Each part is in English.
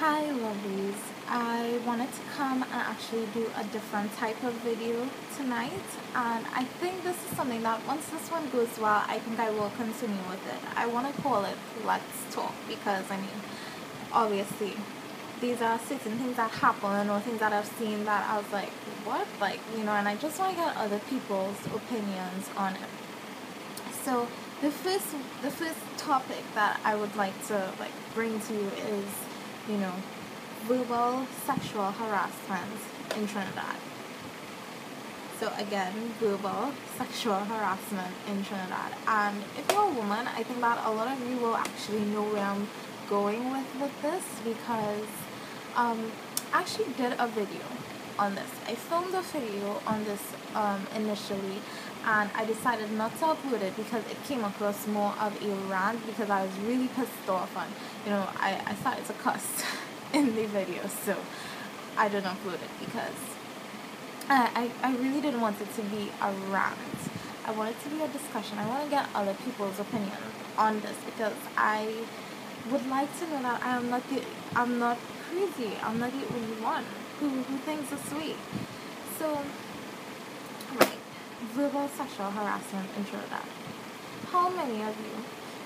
Hi lovelies, I wanted to come and actually do a different type of video tonight, and I think this is something that once this one goes well, I think I will continue with it. I want to call it Let's Talk because obviously these are certain things that happen or things that I've seen that I was like, what? And I just want to get other people's opinions on it. So the first topic that I would like to bring to you is, you know, verbal sexual harassment in Trinidad. So again, verbal sexual harassment in Trinidad. And if you're a woman, I think that a lot of you will actually know where I'm going with this because I actually did a video on this. I filmed a video on this initially, and I decided not to upload it because it came across more of a rant because I was really pissed off and I started to cuss in the video, so I didn't upload it because I really didn't want it to be a rant. I want it to be a discussion. I want to get other people's opinion on this because I would like to know that I'm not crazy. I'm not the only one who thinks this way. So, right, verbal sexual harassment in Trinidad. How many of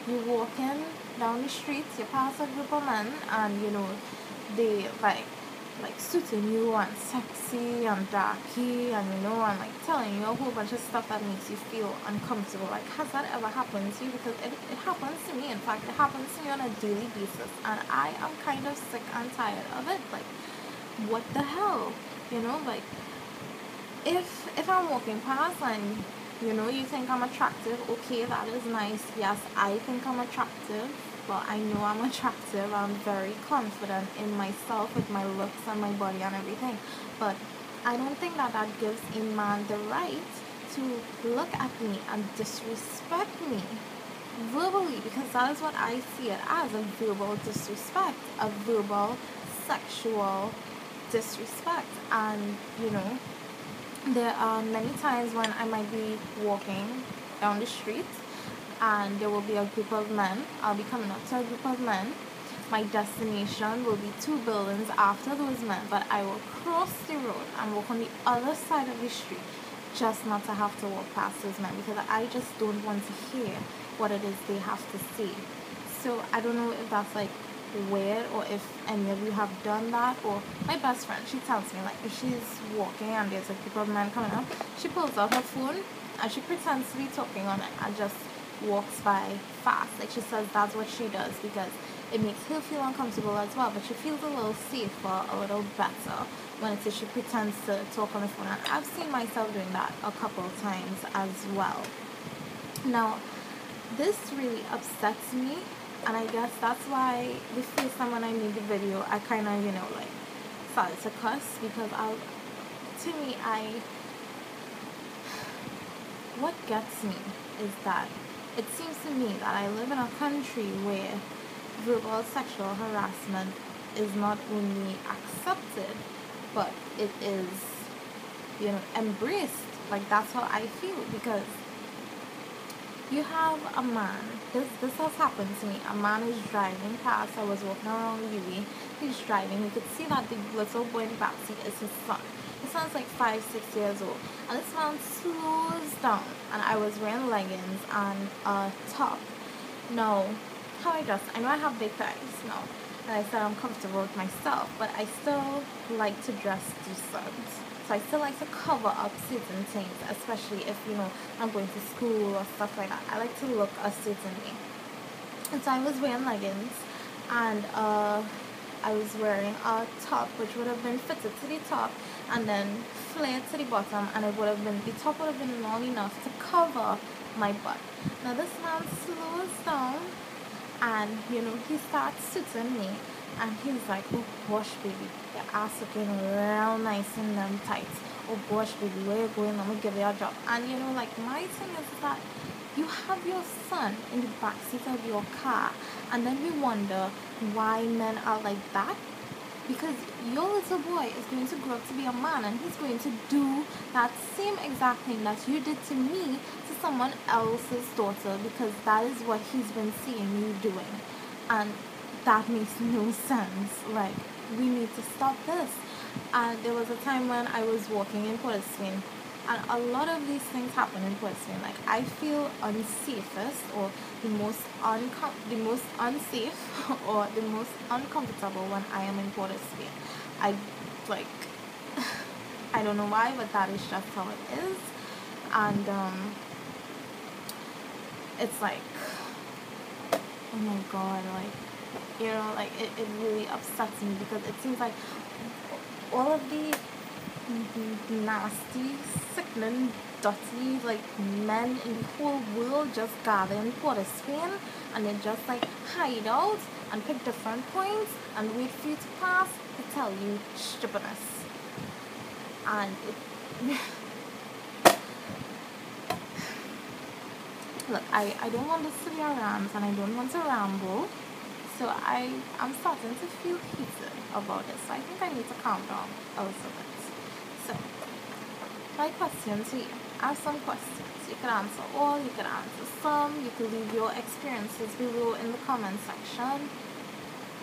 you walking down the streets, you pass a group of men, and they suiting you and sexy and darky and and telling you a whole bunch of stuff that makes you feel uncomfortable. Like, has that ever happened to you? Because it happens to me. In fact, it happens to me on a daily basis, and I am kind of sick and tired of it. Like, what the hell? If I'm walking past and you think I'm attractive, okay, that is nice. Yes, I think I'm attractive. Well, I know I'm attractive. I'm very confident in myself with my looks and my body and everything. But I don't think that gives a man the right to look at me and disrespect me verbally, because that is what I see it as, a verbal disrespect, a verbal sexual disrespect. And there are many times when I might be walking down the street and there will be a group of men. I'll be coming up to a group of men. My destination will be 2 buildings after those men, but I will cross the road and walk on the other side of the street just not to have to walk past those men, because I just don't want to hear what it is they have to say. So I don't know if that's weird, or if any of you have done that. Or my best friend, she tells me, if she's walking and there's a group of men coming up, she pulls out her phone and she pretends to be talking on it and just walks by fast. She says that's what she does because it makes her feel uncomfortable as well, but she feels a little safer, a little better when it is she pretends to talk on the phone. And I've seen myself doing that a couple of times as well. Now, this really upsets me, and I guess that's why the first time when I made the video, I kind of, started to cuss, because what gets me is that it seems to me that I live in a country where verbal sexual harassment is not only accepted, but it is, embraced. That's how I feel, because you have a man, this has happened to me. A man is driving past. I was walking around UV. He's driving. You could see that the little boy in the backseat is his son. His son's 5-6 years old. And this man slows down. And I was wearing leggings and a top. Now, how I dress, I know I have big thighs now. And I said I'm comfortable with myself. But I still like to dress decent. So I still like to cover up certain things, especially if, I'm going to school or stuff like that. I like to look a certain way. And so I was wearing leggings, and I was wearing a top which would have been fitted to the top and then flared to the bottom, and the top would have been long enough to cover my butt. Now this man slows down and, he starts sitting me. And he's like, oh gosh, baby, your ass looking real nice in them tights. Oh gosh, baby, where you going? I'm gonna give you a job. And my thing is that you have your son in the backseat of your car, and then we wonder why men are like that. Because your little boy is going to grow up to be a man, and he's going to do that same exact thing that you did to me to someone else's daughter, because that is what he's been seeing you doing. And that makes no sense. Like, we need to stop this. And there was a time when I was walking in Port Spain, and a lot of these things happen in Port Spain. Like, I feel unsafest, or the most unsafe, or the most uncomfortable when I am in Port Spain. I like I don't know why, but that is just how it is. And it's like, oh my god, like, like it really upsets me, because it seems like all of the nasty, sickening, dirty, like, men in the whole world just gather in Port of Spain, and they just like hide out and pick different points and wait for you to pass to tell you stupidness. And look, I don't want this to be a rant, and I don't want to ramble, so I'm starting to feel heated about this, so I think I need to calm down a little bit. So, my question to you, I have some questions. You can answer all, you can answer some, you can leave your experiences below in the comment section.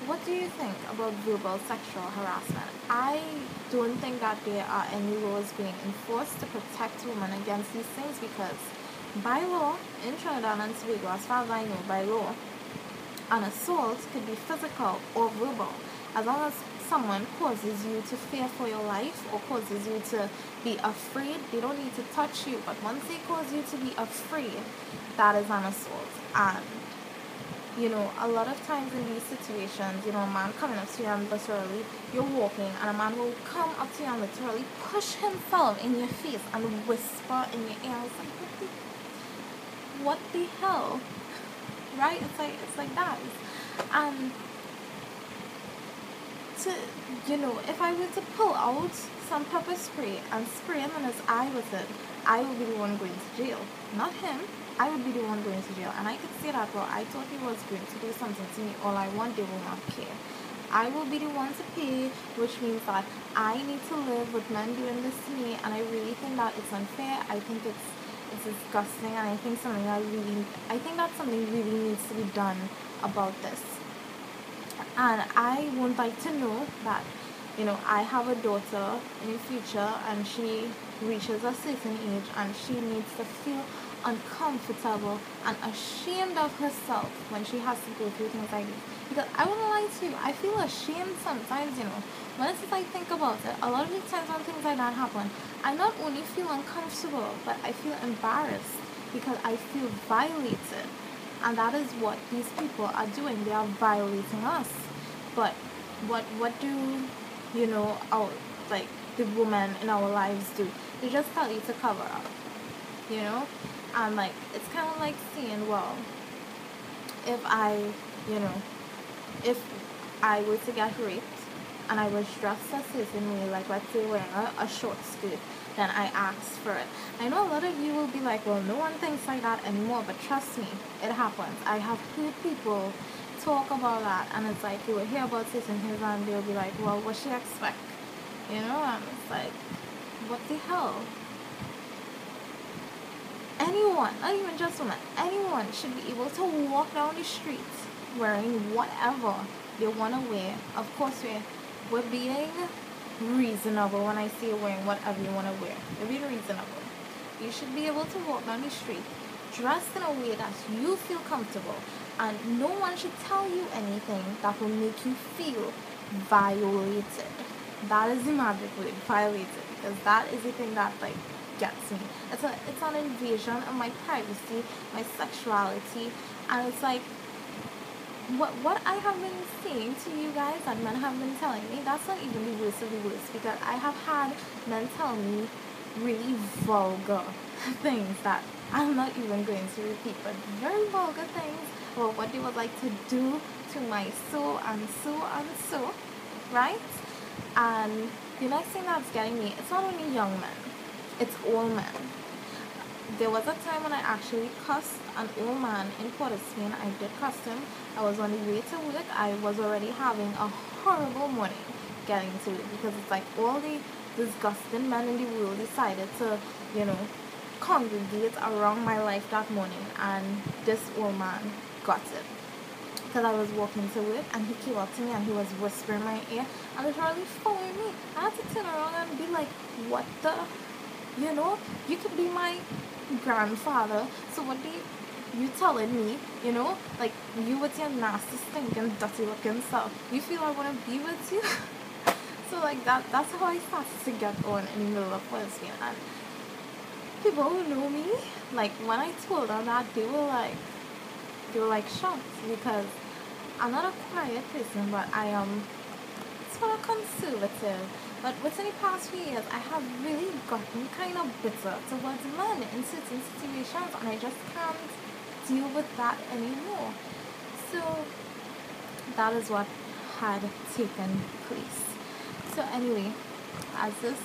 What do you think about verbal sexual harassment? I don't think that there are any laws being enforced to protect women against these things, because by law, in Trinidad and Tobago, as far as I know, by law, an assault could be physical or verbal, as long as someone causes you to fear for your life or causes you to be afraid. They don't need to touch you, but once they cause you to be afraid, that is an assault. And a lot of times in these situations, a man coming up to you and literally, you're walking, and a man will come up to you and literally push himself in your face and whisper in your ear. It's like, what the hell? Right? It's like that. And if I were to pull out some pepper spray and spray him in his eye with it, I would be the one going to jail, not him. I would be the one going to jail. And I could say that, well, I thought he was going to do something to me. All I want, they will not care. I will be the one to pay, which means that I need to live with men doing this to me, and I really think that it's unfair. I think it's disgusting, and I think that's something really needs to be done about this. And I would like to know that, I have a daughter in the future, and she reaches a certain age, and she needs to feel uncomfortable and ashamed of herself when she has to go through things like this. Because I won't lie to you, I feel ashamed sometimes, when I think about it. A lot of the times when things like that happen, I not only feel uncomfortable, but I feel embarrassed, because I feel violated. And that is what these people are doing. They are violating us. But what do the women in our lives do? They just tell you to cover up, and it's kind of like saying, well, if I were to get raped and I was dressed a certain way, like let's say wearing a short skirt, then I asked for it. I know a lot of you will be like, well, no one thinks like that anymore, but trust me, it happens. I have heard people talk about that, and it's like, you will hear about certain things and they'll be like, well, what should I expect? And it's like, what the hell? Anyone, not even just women, anyone should be able to walk down the streets wearing whatever they want to wear. Of course, we're being reasonable when I say wearing whatever you want to wear. You're being reasonable. You should be able to walk down the street dressed in a way that you feel comfortable, and no one should tell you anything that will make you feel violated. That is the magic word, violated, because that is the thing that gets me. It's an invasion of my privacy, my sexuality, and it's like, what I have been saying to you guys that men have been telling me, that's not even the worst of the worst, because I have had men tell me really vulgar things that I'm not even going to repeat, but very vulgar things about what they would like to do to my so and so and so, right? And the next thing that's getting me, it's not only young men, it's all men. There was a time when I actually cussed an old man in Port of Spain. I did cuss him. I was on the way to work. I was already having a horrible morning getting to it, because it's like all the disgusting men in the world decided to, congregate around my life that morning, and this old man got it. because I was walking to work, and he came up to me and he was whispering in my ear and literally following me. I had to turn around and be like, what the, you know, you could be my grandfather, so what do you telling me, you know, like, you with your nasty, stinking, dirty looking self, you feel I want to be with you? So like that's how I started to get on in the middle of lesbian. And people who know me, like, when I told them that, they were like shocked, because I'm not a quiet person, but I am sort of conservative. But within the past few years, I have really gotten kind of bitter towards men in certain situations, and I just can't deal with that anymore. So that is what had taken place. So anyway, as this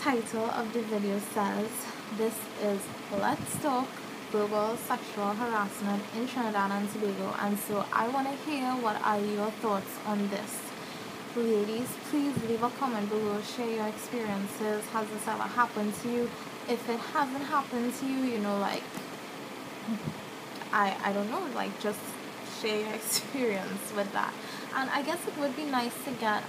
title of the video says, this is Let's Talk Global Sexual Harassment in Trinidad and Tobago, and so I want to hear what are your thoughts on this. Ladies, please leave a comment below, share your experiences. Has this ever happened to you? If it hasn't happened to you, you know, like, I don't know, like, just share your experience with that. And I guess it would be nice to get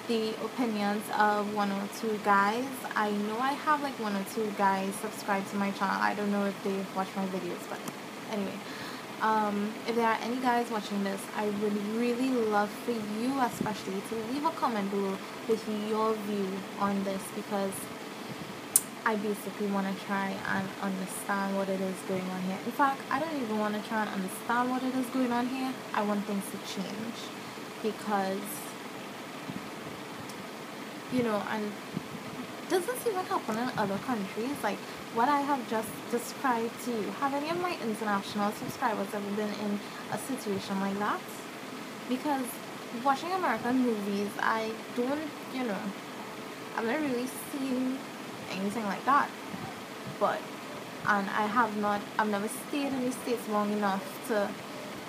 the opinions of one or two guys. I know I have like one or two guys subscribed to my channel. I don't know if they watch my videos, but anyway, if there are any guys watching this, I would really love for you especially to leave a comment below with your view on this, because I basically want to try and understand what it is going on here. In fact, I don't even want to try and understand what it is going on here. I want things to change, because, you know, and does this even happen in other countries? Like what I have just described to you, have any of my international subscribers ever been in a situation like that? Because watching American movies, I don't, you know, I've never really seen anything like that. But, and I've never stayed in the States long enough to,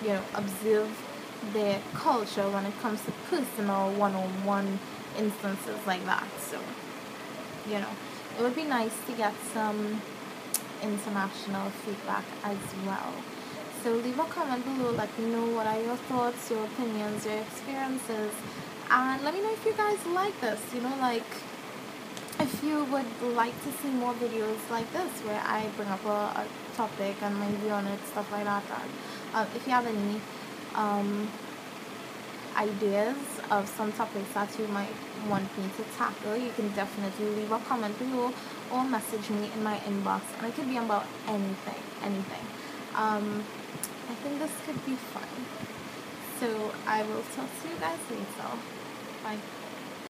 you know, observe their culture when it comes to personal one-on-one instances like that. So, you know, it would be nice to get some international feedback as well. So leave a comment below, let me know what are your thoughts, your opinions, your experiences, and let me know if you guys like this, you know, like, if you would like to see more videos like this where I bring up a topic and my view on it, stuff like that. And if you have any ideas of some topics that you might want me to tackle, you can definitely leave a comment below or message me in my inbox, and it could be about anything. I think this could be fun. So I will talk to you guys later. Bye.